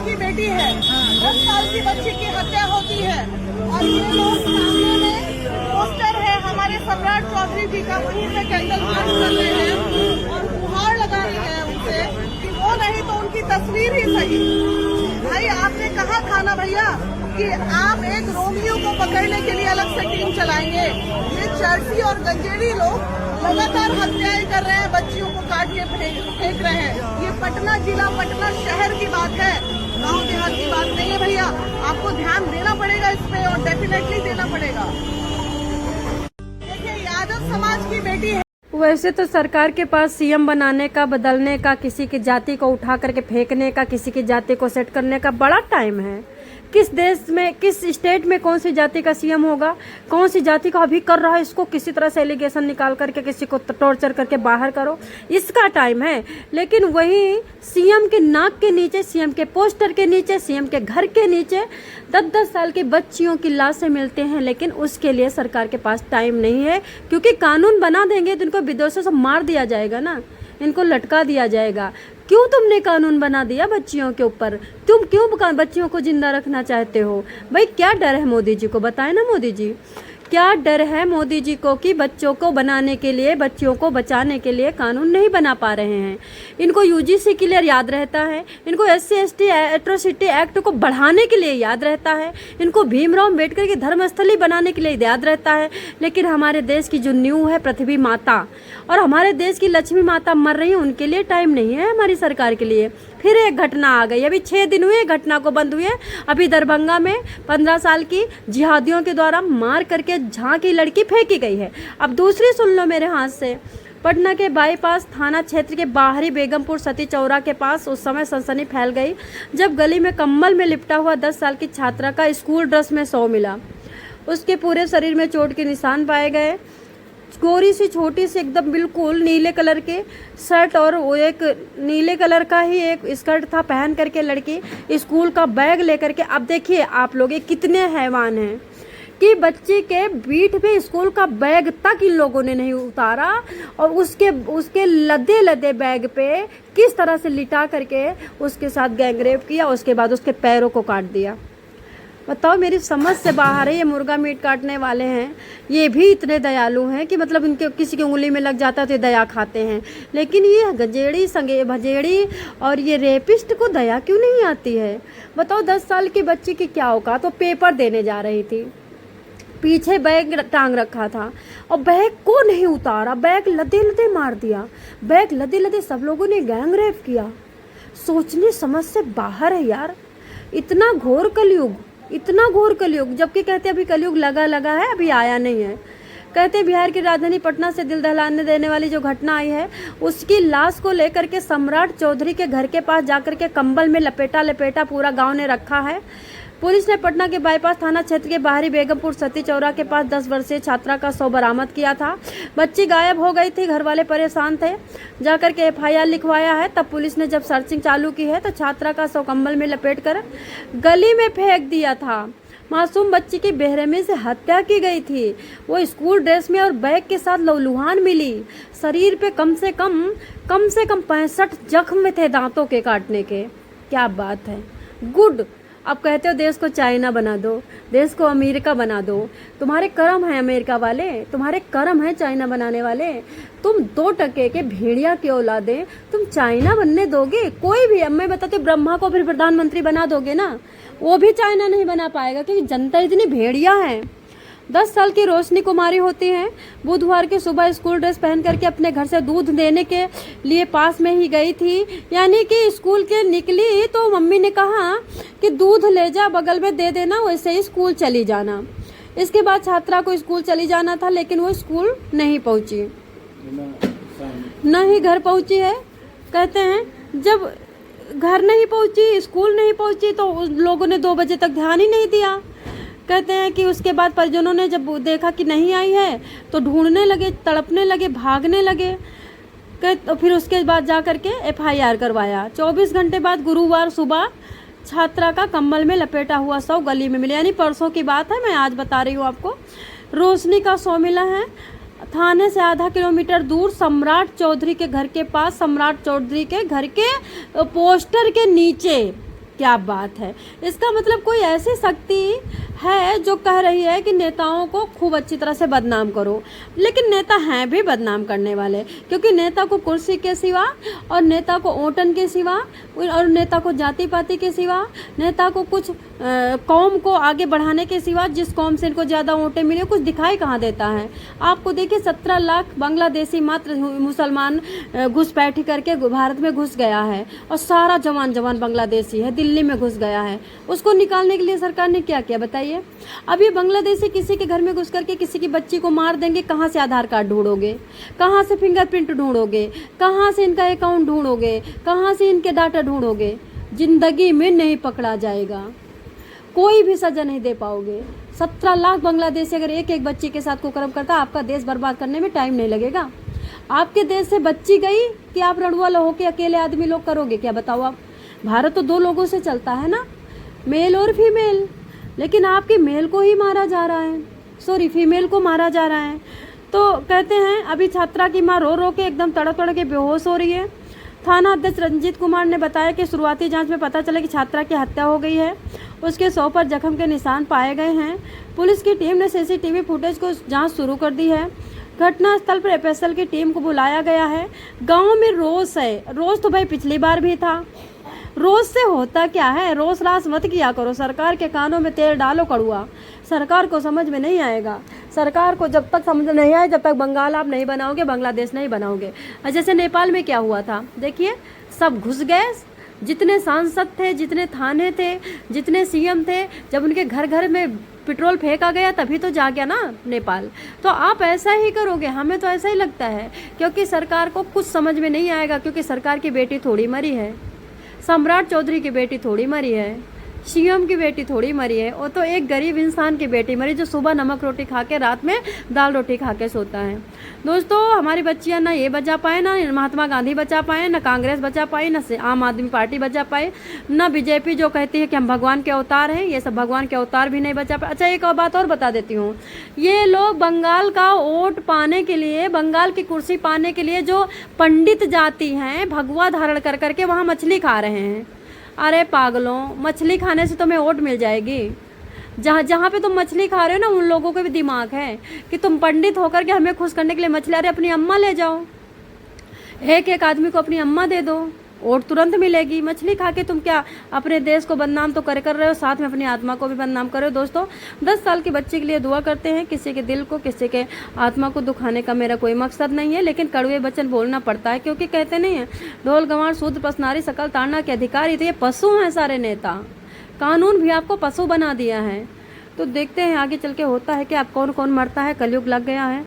की बेटी है, 10 साल की बच्ची की हत्या होती है और ये लोग सामने में पोस्टर है हमारे सम्राट चौधरी जी का, वहीं पे कैंडल मार्च कर रहे हैं और गुहार लगा रहे हैं उनसे कि वो नहीं तो उनकी तस्वीर ही सही। भाई आपने कहा था ना भैया कि आप एक रोमियो को पकड़ने के लिए अलग से टीम चलाएंगे। ये चर्सी और गंजेड़ी लोग लगातार हत्याएं कर रहे हैं, बच्चियों को काट के फेंक रहे हैं। ये पटना जिला, पटना शहर की बात है, गांव देहात की बात नहीं है भैया। आपको ध्यान देना पड़ेगा इस पे और डेफिनेटली देना पड़ेगा। देखिए यादव समाज की बेटी है। वैसे तो सरकार के पास सीएम बनाने का, बदलने का, किसी की जाति को उठा करके फेंकने का, किसी की जाति को सेट करने का बड़ा टाइम है। किस देश में, किस स्टेट में कौन सी जाति का सीएम होगा, कौन सी जाति का अभी कर रहा है, इसको किसी तरह से एलिगेशन निकाल करके किसी को टॉर्चर करके बाहर करो, इसका टाइम है। लेकिन वही सीएम के नाक के नीचे, सीएम के पोस्टर के नीचे, सीएम के घर के नीचे 10-10 साल की बच्चियों की लाशें मिलते हैं, लेकिन उसके लिए सरकार के पास टाइम नहीं है। क्योंकि कानून बना देंगे तो इनको विदेशों से मार दिया जाएगा ना, इनको लटका दिया जाएगा। क्यों तुमने कानून बना दिया बच्चियों के ऊपर? तुम क्यों बच्चियों को जिंदा रखना चाहते हो? भाई क्या डर है मोदी जी को? बताए ना मोदी जी, क्या डर है मोदी जी को कि बच्चों को बनाने के लिए, बच्चियों को बचाने के लिए कानून नहीं बना पा रहे हैं। इनको यूजीसी क्लियर याद रहता है, इनको SC/ST एट्रोसिटी एक्ट को बढ़ाने के लिए याद रहता है, इनको भीमराव अम्बेडकर की धर्मस्थली बनाने के लिए याद रहता है। लेकिन हमारे देश की जो नींव है पृथ्वी माता और हमारे देश की लक्ष्मी माता मर रही है, उनके लिए टाइम नहीं है हमारी सरकार के लिए। फिर एक घटना आ गई, अभी 6 दिन हुए घटना को बंद हुए। अभी दरभंगा में 15 साल की जिहादियों के द्वारा मार करके झांकी लड़की फेंकी गई है। अब दूसरी सुन लो मेरे हाथ से। पटना के बाईपास थाना क्षेत्र के बाहरी बेगमपुर सती चौरा के पास उस समय सनसनी फैल गई जब गली में कंबल में लिपटा हुआ 10 साल की छात्रा का स्कूल ड्रेस में शव मिला। उसके पूरे शरीर में चोट के निशान पाए गए। गोरी सी छोटी सी एकदम बिल्कुल नीले कलर के शर्ट और वो एक नीले कलर का ही एक स्कर्ट था पहन करके लड़की स्कूल का बैग लेकर के। अब देखिए आप लोग ये कितने हैवान हैं कि बच्चे के पीठ पे स्कूल का बैग तक इन लोगों ने नहीं उतारा और उसके लदे लदे बैग पे किस तरह से लिटा करके उसके साथ गैंगरेप किया। उसके बाद उसके पैरों को काट दिया। बताओ, मेरी समझ से बाहर है। ये मुर्गा मीट काटने वाले हैं, ये भी इतने दयालु हैं कि मतलब इनके किसी की उंगली में लग जाता है तो दया खाते हैं। लेकिन ये गजेड़ी, संगे भजेड़ी और ये रेपिस्ट को दया क्यों नहीं आती है? बताओ, 10 साल की बच्ची की क्या औकात? तो पेपर देने जा रही थी, पीछे बैग टांग रखा था और बैग को नहीं उतारा, बैग लदे लदे मार दिया, बैग लदे लदे सब लोगों ने गैंग रेप किया। सोचने समझ से बाहर है यार। इतना घोर कलयुग, इतना घोर कलयुग, जबकि कहते अभी कलयुग लगा है, अभी आया नहीं है। कहते बिहार की राजधानी पटना से दिल दहलाने देने वाली जो घटना आई है, उसकी लाश को लेकर के सम्राट चौधरी के घर के पास जाकर के कंबल में लपेटा पूरा गांव ने रखा है। पुलिस ने पटना के बाईपास थाना क्षेत्र के बाहरी बेगमपुर सती चौरा के पास 10 वर्षीय छात्रा का शव बरामद किया था। बच्ची गायब हो गई थी, घर वाले परेशान थे, जाकर के FIR लिखवाया है। तब पुलिस ने जब सर्चिंग चालू की है तो छात्रा का शव कंबल में लपेटकर गली में फेंक दिया था। मासूम बच्ची की बेरहमी से हत्या की गई थी। वो स्कूल ड्रेस में और बैग के साथ लहूलुहान मिली। शरीर पे कम से कम 65 जख्म थे दांतों के काटने के। क्या बात है, गुड। अब कहते हो देश को चाइना बना दो, देश को अमेरिका बना दो। तुम्हारे कर्म है अमेरिका वाले, तुम्हारे कर्म है चाइना बनाने वाले। तुम 2 टके के भेड़िया की औलादे तुम चाइना बनने दोगे? कोई भी, अब मैं बताती हूँ, ब्रह्मा को फिर प्रधानमंत्री बना दोगे ना, वो भी चाइना नहीं बना पाएगा क्योंकि जनता इतनी भेड़िया है। 10 साल की रोशनी कुमारी होती है। बुधवार की सुबह स्कूल ड्रेस पहन करके अपने घर से दूध देने के लिए पास में ही गई थी। यानी कि स्कूल के निकली तो मम्मी ने कहा कि दूध ले जा, बगल में दे देना, वैसे ही स्कूल चली जाना। इसके बाद छात्रा को स्कूल चली जाना था, लेकिन वो स्कूल नहीं पहुंची, न ही घर पहुंची है। कहते हैं जब घर नहीं पहुंची, स्कूल नहीं पहुंची तो लोगों ने 2 बजे तक ध्यान ही नहीं दिया। कहते हैं कि उसके बाद परिजनों ने जब देखा कि नहीं आई है तो ढूंढने लगे, तड़पने लगे, भागने लगे। तो फिर उसके बाद जा करके FIR करवाया। 24 घंटे बाद गुरुवार सुबह छात्रा का कंबल में लपेटा हुआ शव गली में मिला। यानी परसों की बात है, मैं आज बता रही हूँ आपको। रोशनी का शव मिला है थाने से आधा किलोमीटर दूर सम्राट चौधरी के घर के पास। सम्राट चौधरी के घर के पोस्टर के नीचे क्या बात है। इसका मतलब कोई ऐसी शक्ति है जो कह रही है कि नेताओं को खूब अच्छी तरह से बदनाम करो, लेकिन नेता हैं भी बदनाम करने वाले, क्योंकि नेता को कुर्सी के सिवा और नेता को ओटन के सिवा और नेता को जाति पाति के सिवा, नेता को कुछ कौम को आगे बढ़ाने के सिवा, जिस कौम से इनको ज़्यादा वोटें मिले, कुछ दिखाई कहाँ देता है। आपको देखिए 17 लाख बांग्लादेशी मात्र मुसलमान घुसपैठी करके भारत में घुस गया है और सारा जवान बांग्लादेशी है, दिल्ली में घुस गया है। उसको निकालने के लिए सरकार ने क्या किया बताइए। अब ये बांग्लादेशी किसी के घर में घुस करके किसी की बच्ची को मार देंगे, कहाँ से आधार कार्ड ढूंढोगे, कहाँ से फिंगरप्रिंट ढूंढोगे, कहाँ से इनका अकाउंट ढूंढोगे, कहाँ से इनके डाटा ढूंढोगे। जिंदगी में नहीं पकड़ा जाएगा, कोई भी सजा नहीं दे पाओगे। 17 लाख बांग्लादेशी अगर एक बच्ची के साथ कुकर्म करता, आपका देश बर्बाद करने में टाइम नहीं लगेगा। आपके देश से बच्ची गई कि आप रणुआ हो के अकेले आदमी लोग करोगे क्या बताओ आप। भारत तो 2 लोगों से चलता है ना, मेल और फीमेल, लेकिन आपके मेल को ही मारा जा रहा है, सॉरी फीमेल को मारा जा रहा है। तो कहते हैं अभी छात्रा की मां रो रो के एकदम तड़प के बेहोश हो रही है। थाना अध्यक्ष रंजीत कुमार ने बताया कि शुरुआती जांच में पता चला कि छात्रा की हत्या हो गई है, उसके शव पर जख्म के निशान पाए गए हैं। पुलिस की टीम ने सीसीटीवी फुटेज को जांच शुरू कर दी है। घटनास्थल पर एफएसएल की टीम को बुलाया गया है। गांव में रोष है, रोष तो भाई पिछली बार भी था। रोज से होता क्या है, रोज रास मत किया करो, सरकार के कानों में तेल डालो कड़ुआ, सरकार को समझ में नहीं आएगा। सरकार को जब तक समझ नहीं आए, जब तक बंगाल आप नहीं बनाओगे, बांग्लादेश नहीं बनाओगे। जैसे नेपाल में क्या हुआ था देखिए, सब घुस गए, जितने सांसद थे, जितने थाने थे, जितने सीएम थे, जब उनके घर घर में पेट्रोल फेंका गया तभी तो जा गया ना नेपाल। तो आप ऐसा ही करोगे, हमें तो ऐसा ही लगता है, क्योंकि सरकार को कुछ समझ में नहीं आएगा। क्योंकि सरकार की बेटी थोड़ी मरी है, सम्राट चौधरी की बेटी थोड़ी मरी है, सीएम की बेटी थोड़ी मरी है, वो तो एक गरीब इंसान की बेटी मरी जो सुबह नमक रोटी खा के रात में दाल रोटी खा के सोता है। दोस्तों, हमारी बच्चियां ना ये बचा पाए, ना महात्मा गांधी बचा पाए, ना कांग्रेस बचा पाई, ना आम आदमी पार्टी बचा पाए, ना बीजेपी जो कहती है कि हम भगवान के अवतार हैं, ये सब भगवान के अवतार भी नहीं बचा पाए। अच्छा, एक और बात और बता देती हूँ, ये लोग बंगाल का वोट पाने के लिए, बंगाल की कुर्सी पाने के लिए जो पंडित जाति हैं, भगवा धारण कर करके वहाँ मछली खा रहे हैं। अरे पागलों, मछली खाने से तुम्हें वोट मिल जाएगी? जहाँ पे तुम मछली खा रहे हो ना, उन लोगों के भी दिमाग है कि तुम पंडित होकर के हमें खुश करने के लिए मछली, अरे अपनी अम्मा ले जाओ, एक आदमी को अपनी अम्मा दे दो, वोट तुरंत मिलेगी। मछली खा के तुम क्या अपने देश को बदनाम तो कर रहे हो, साथ में अपनी आत्मा को भी बदनाम कर रहे हो। दोस्तों, 10 साल के बच्चे के लिए दुआ करते हैं। किसी के दिल को, किसी के आत्मा को दुखाने का मेरा कोई मकसद नहीं है, लेकिन कड़वे वचन बोलना पड़ता है, क्योंकि कहते नहीं है ढोल गंवार शूद्र पसनारी सकल ताड़ना के अधिकारी। तो ये पशु हैं सारे नेता, कानून भी आपको पशु बना दिया है। तो देखते हैं आगे चल के होता है कि आप कौन कौन मरता है। कलयुग लग गया है।